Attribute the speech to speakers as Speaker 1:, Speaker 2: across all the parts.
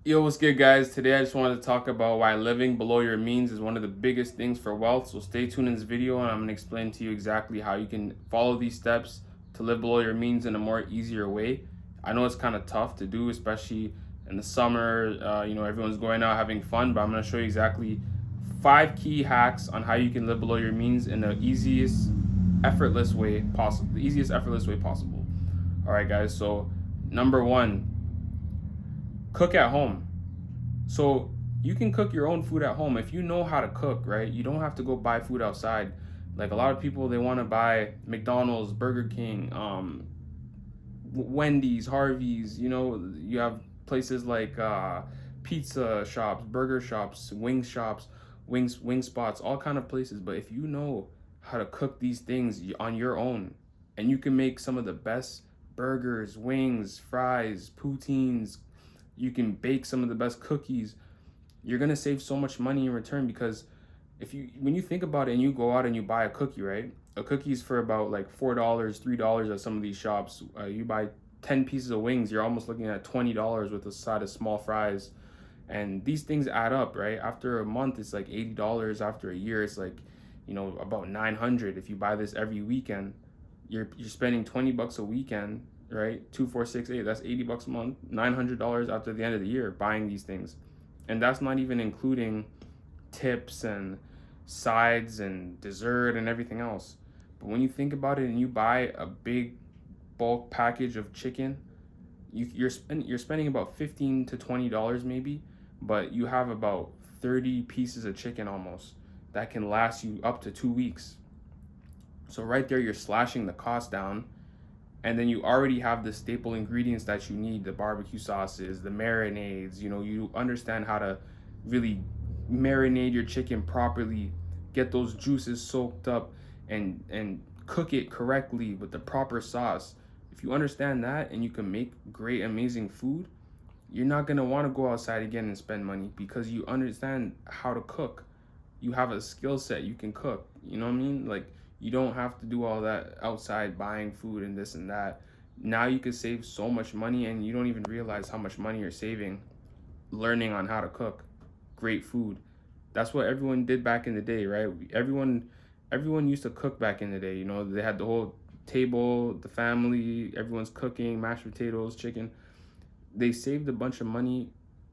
Speaker 1: Yo, what's good, guys? Today I just wanted to talk about why living below your means is one of the biggest things for wealth. So stay tuned in this video and I'm going to explain to you exactly how you can follow these steps to live below your means in a more easier way. I know it's kind of tough to do, especially in the summer. Everyone's going out having fun, but I'm going to show you exactly 5 key hacks on how you can live below your means in the effortless way possible. The easiest, effortless way possible. All right, guys. So number one, cook at home. So you can cook your own food at home if you know how to cook, right? You don't have to go buy food outside. Like a lot of people, they want to buy McDonald's, Burger King, Wendy's, Harvey's. You have places like pizza shops, burger shops, wing spots, all kind of places. But if you know how to cook these things on your own, and you can make some of the best burgers, wings, fries, poutines, you can bake some of the best cookies, you're gonna save so much money in return. Because if you when you think about it and you go out and you buy a cookie, right? A cookie's for about like $4, $3 at some of these shops. You buy 10 pieces of wings, you're almost looking at $20 with a side of small fries. And these things add up, right? After a month, it's like $80. After a year, it's like, about 900. If you buy this every weekend, you're spending $20 a weekend, right? Two, four, six, eight. That's $80 a month. $900 after the end of the year buying these things, and that's not even including tips and sides and dessert and everything else. But when you think about it and you buy a big bulk package of chicken, you're spending about $15 to $20 maybe, but you have about 30 pieces of chicken almost that can last you up to 2 weeks. So right there, you're slashing the cost down, and then you already have the staple ingredients that you need: the barbecue sauces, the marinades. You understand how to really marinate your chicken properly, get those juices soaked up, and cook it correctly with the proper sauce. If you understand that and you can make great, amazing food, you're not going to want to go outside again and spend money because you understand how to cook. You have a skill set, you can cook. You know what I mean? Like, you don't have to do all that outside buying food and this and that. Now you can save so much money and you don't even realize how much money you're saving learning on how to cook great food. That's what everyone did back in the day, right? Everyone used to cook back in the day. They had the whole table, the family, everyone's cooking, mashed potatoes, chicken. They saved a bunch of money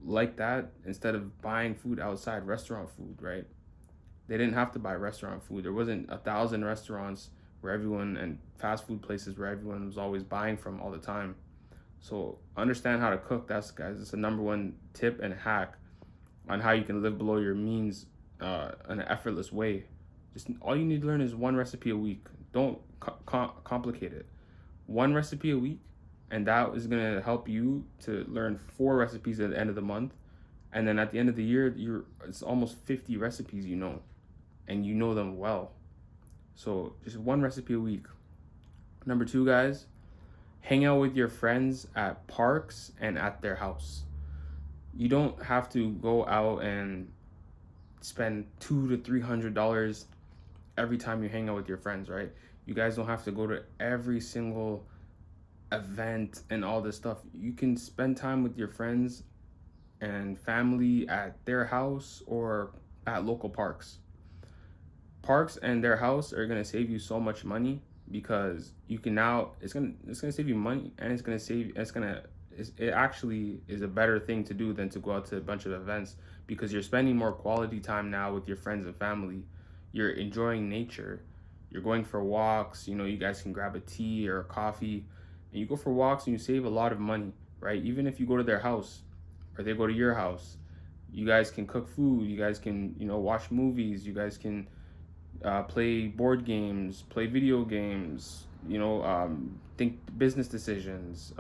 Speaker 1: like that instead of buying food outside, restaurant food, right? They didn't have to buy restaurant food. There wasn't 1,000 restaurants where everyone, and fast food places where everyone was always buying from all the time. So understand how to cook. That's, guys, it's the number one tip and hack on how you can live below your means in an effortless way. Just all you need to learn is one recipe a week. Don't complicate it. One recipe a week, and that is gonna help you to learn 4 recipes at the end of the month. And then at the end of the year, it's almost 50 recipes, and you know them well. So just one recipe a week. Number two, guys, hang out with your friends at parks and at their house. You don't have to go out and spend $200 to $300 every time you hang out with your friends, right? You guys don't have to go to every single event and all this stuff. You can spend time with your friends and family at their house or at local parks. Parks and their house are gonna save you so much money because you can now it's gonna save you money, and it actually is a better thing to do than to go out to a bunch of events, because you're spending more quality time now with your friends and family. You're enjoying nature. You're going for walks. You guys can grab a tea or a coffee, and you go for walks and you save a lot of money, right? Even if you go to their house or they go to your house, you guys can cook food. You guys can, watch movies. You guys can play board games, play video games, think business decisions,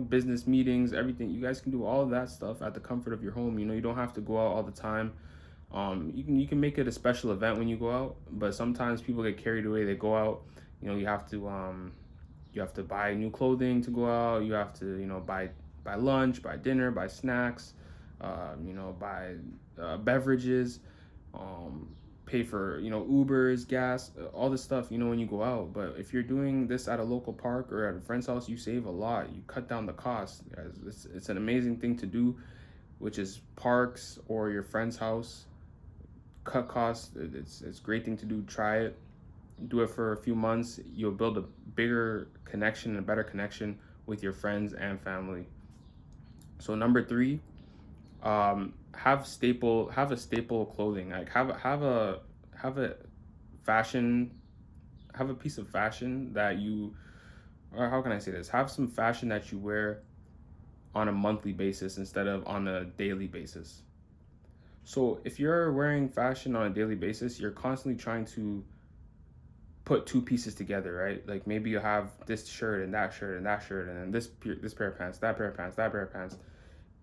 Speaker 1: business meetings, everything. You guys can do all of that stuff at the comfort of your home. You don't have to go out all the time. You can make it a special event when you go out, but sometimes people get carried away. They go out, you have to buy new clothing to go out. You have to, buy lunch, buy dinner, buy snacks, buy beverages. pay for, Ubers, gas, all this stuff, when you go out. But if you're doing this at a local park or at a friend's house, you save a lot. You cut down the cost, guys. It's an amazing thing to do, which is parks or your friend's house. Cut costs. It's a great thing to do. Try it. Do it for a few months. You'll build a bigger connection and a better connection with your friends and family. So number three, have a staple clothing. Like have a fashion have a piece of fashion that you, or how can I say this? Have some fashion that you wear on a monthly basis instead of on a daily basis. So if you're wearing fashion on a daily basis, you're constantly trying to put two pieces together, right? Like maybe you have this shirt and that shirt and that shirt and then this pair of pants, that pair of pants, that pair of pants.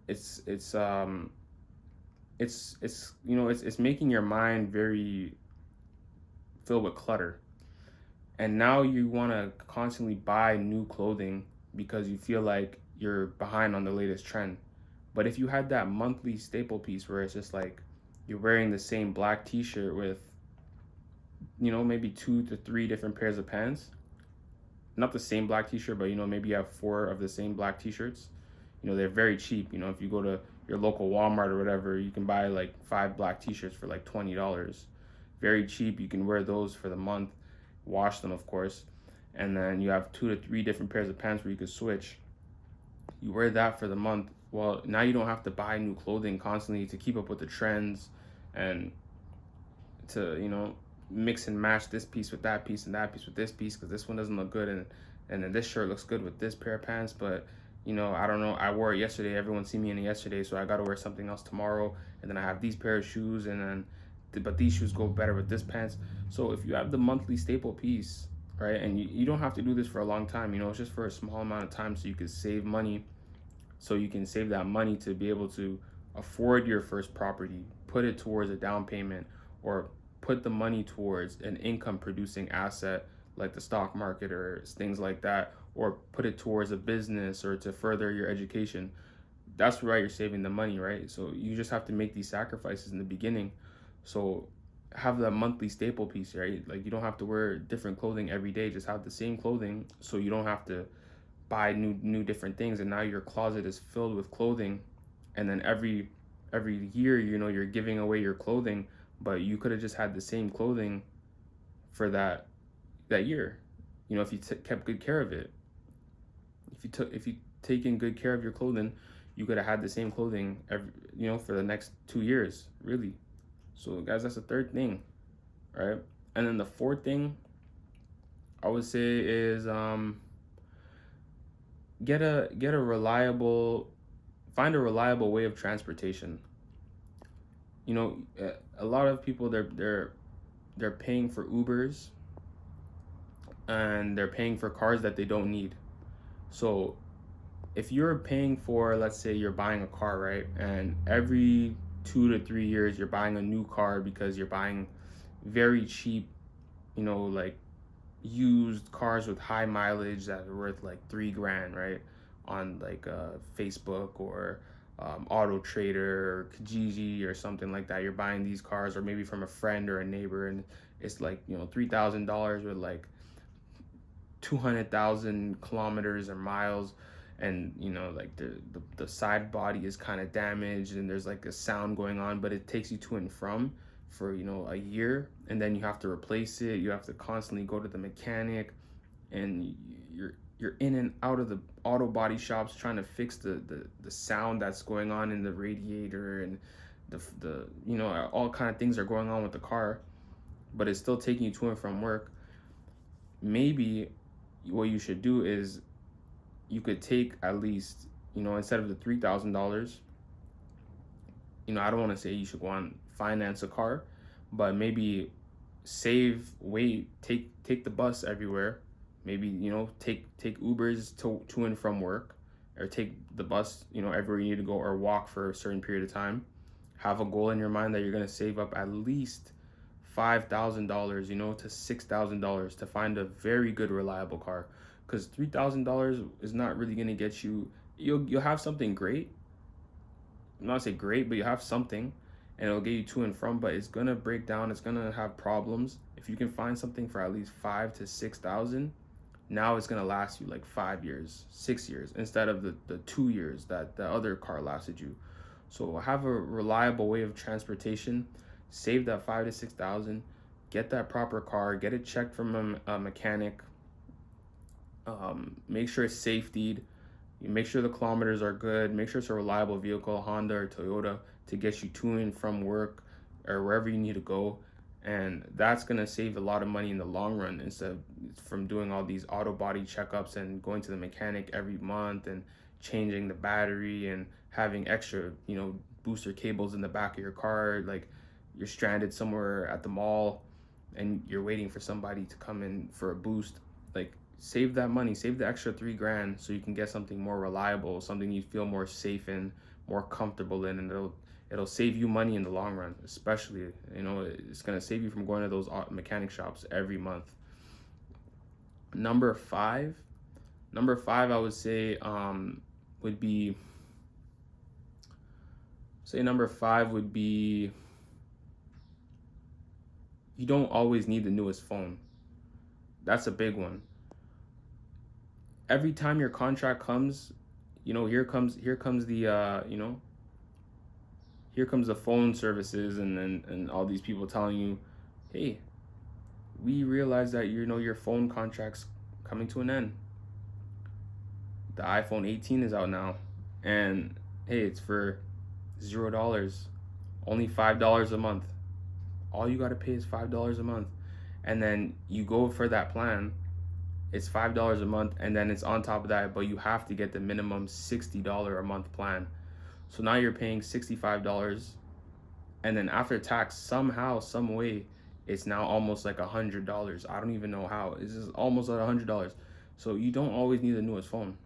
Speaker 1: It's it's um it's making your mind very filled with clutter. And now you want to constantly buy new clothing because you feel like you're behind on the latest trend. But if you had that monthly staple piece where it's just like you're wearing the same black t-shirt with, maybe 2 to 3 different pairs of pants, not the same black t-shirt, but maybe you have 4 of the same black t-shirts. They're very cheap. If you go to your local Walmart or whatever, you can buy like 5 black t-shirts for like $20. Very cheap. You can wear those for the month, wash them, of course. And then you have 2 to 3 different pairs of pants where you could switch. You wear that for the month. Well, now you don't have to buy new clothing constantly to keep up with the trends and to, mix and match this piece with that piece and that piece with this piece because this one doesn't look good, and then this shirt looks good with this pair of pants, but I don't know, I wore it yesterday, everyone see me in it yesterday, so I got to wear something else tomorrow, and then I have these pair of shoes, and then but these shoes go better with this pants. So if you have the monthly staple piece, right, and you don't have to do this for a long time, it's just for a small amount of time so you can save money, so you can save that money to be able to afford your first property, put it towards a down payment, or put the money towards an income producing asset like the stock market or things like that, or put it towards a business or to further your education. That's why you're saving the money, right? So you just have to make these sacrifices in the beginning. So have that monthly staple piece, right? Like you don't have to wear different clothing every day, just have the same clothing so you don't have to buy new different things, and now your closet is filled with clothing. And then every year, you're giving away your clothing, but you could have just had the same clothing for that year, if you kept good care of it. If you taken good care of your clothing, you could have had the same clothing for the next 2 years, really. So guys, that's the third thing, right? And then the fourth thing I would say is find a reliable way of transportation. A lot of people, they're paying for Ubers and they're paying for cars that they don't need. So if you're paying for, let's say you're buying a car, right, and every 2 to 3 years you're buying a new car because you're buying very cheap, like used cars with high mileage that are worth like $3,000, right, on like Facebook or Auto Trader or Kijiji or something like that. You're buying these cars, or maybe from a friend or a neighbor, and it's like $3,000 with like 200,000 kilometers or miles, and like the side body is kind of damaged and there's like a sound going on, but it takes you to and from for a year, and then you have to replace it. You have to constantly go to the mechanic, and you're in and out of the auto body shops trying to fix the sound that's going on in the radiator, and the all kind of things are going on with the car, but it's still taking you to and from work. Maybe what you should do is you could take at least, instead of the $3,000, I don't want to say you should go on finance a car, but maybe save, wait, take the bus everywhere. Maybe, take Ubers to and from work, or take the bus, everywhere you need to go, or walk for a certain period of time. Have a goal in your mind that you're going to save up at least $5,000, to $6,000 to find a very good, reliable car. Because $3,000 is not really going to get you, you'll have something great. I'm not say great, but you have something, and it'll get you to and from, but it's gonna break down, it's gonna have problems. If you can find something for at least 5 to 6 thousand, now it's gonna last you like 5 years, 6 years, instead of the 2 years that the other car lasted you. So have a reliable way of transportation, save that 5 to 6 thousand, get that proper car, get it checked from a mechanic, make sure it's safetied, you make sure the kilometers are good, make sure it's a reliable vehicle, Honda or Toyota, to get you to and from work or wherever you need to go. And that's gonna save a lot of money in the long run, instead of from doing all these auto body checkups and going to the mechanic every month and changing the battery and having extra, booster cables in the back of your car. Like, you're stranded somewhere at the mall and you're waiting for somebody to come in for a boost. Like, save that money, save the extra 3 grand so you can get something more reliable, something you feel more safe in, more comfortable in, and it'll save you money in the long run. Especially, it's going to save you from going to those mechanic shops every month. Number five, I would say would be you don't always need the newest phone. That's a big one. Every time your contract comes, here comes the phone services and all these people telling you, hey, we realize that your phone contract's coming to an end. The iPhone 18 is out now, and hey, it's for $0, only $5 a month. All you gotta pay is $5 a month, and then you go for that plan. It's $5 a month, and then it's on top of that, but you have to get the minimum $60 a month plan. So now you're paying $65, and then after tax, somehow, some way, it's now almost like $100. I don't even know how. It's just almost like $100. So you don't always need the newest phone.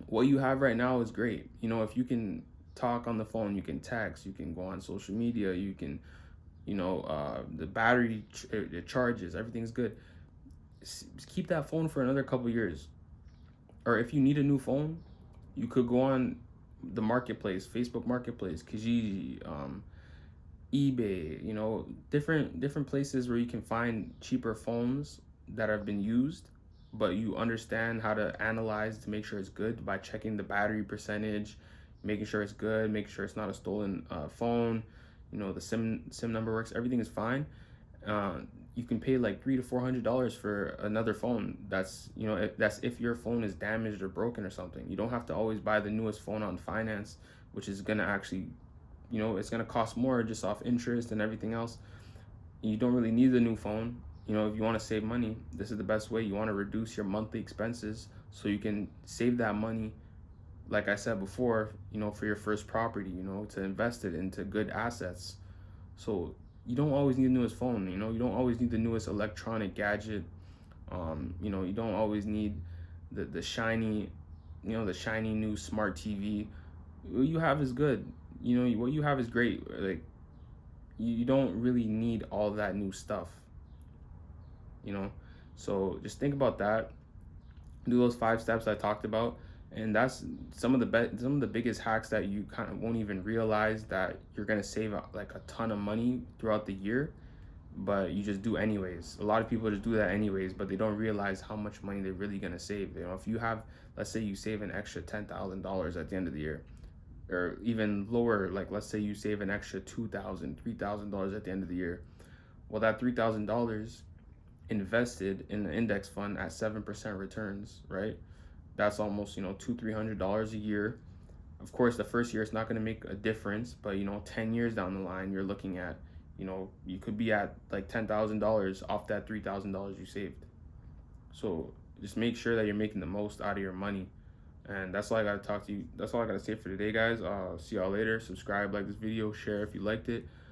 Speaker 1: What you have right now is great. If you can talk on the phone, you can text, you can go on social media, you can, the battery it charges, everything's good. Keep that phone for another couple years. Or if you need a new phone, you could go on the marketplace, Facebook Marketplace, Kijiji, eBay, different places where you can find cheaper phones that have been used, but you understand how to analyze to make sure it's good by checking the battery percentage, making sure it's good, making sure it's not a stolen phone, the SIM number works, everything is fine. You can pay like $300 to $400 for another phone. That's if your phone is damaged or broken or something. You don't have to always buy the newest phone on finance, which is gonna actually, it's gonna cost more just off interest and everything else. You don't really need the new phone. If you want to save money, this is the best way. You want to reduce your monthly expenses so you can save that money, like I said before, for your first property, to invest it into good assets. So you don't always need the newest phone, you don't always need the newest electronic gadget. You don't always need the shiny, the shiny new smart TV. What you have is good. What you have is great. Like, you don't really need all that new stuff. So just think about that. Do those 5 steps I talked about, and that's some of the biggest hacks that you kind of won't even realize that you're gonna save like a ton of money throughout the year, but you just do anyways. A lot of people just do that anyways, but they don't realize how much money they're really gonna save. If you have, let's say you save an extra $10,000 at the end of the year, or even lower, like let's say you save an extra $2,000, $3,000 at the end of the year. Well, that $3,000 invested in the index fund at 7% returns, right? That's almost $200-300 a year. Of course, the first year it's not going to make a difference, but 10 years down the line, you're looking at you could be at like $10,000 off that $3,000 you saved. So just make sure that you're making the most out of your money. And that's all I got to talk to you. That's all I got to say for today, guys. See y'all later. Subscribe, like this video, share if you liked it.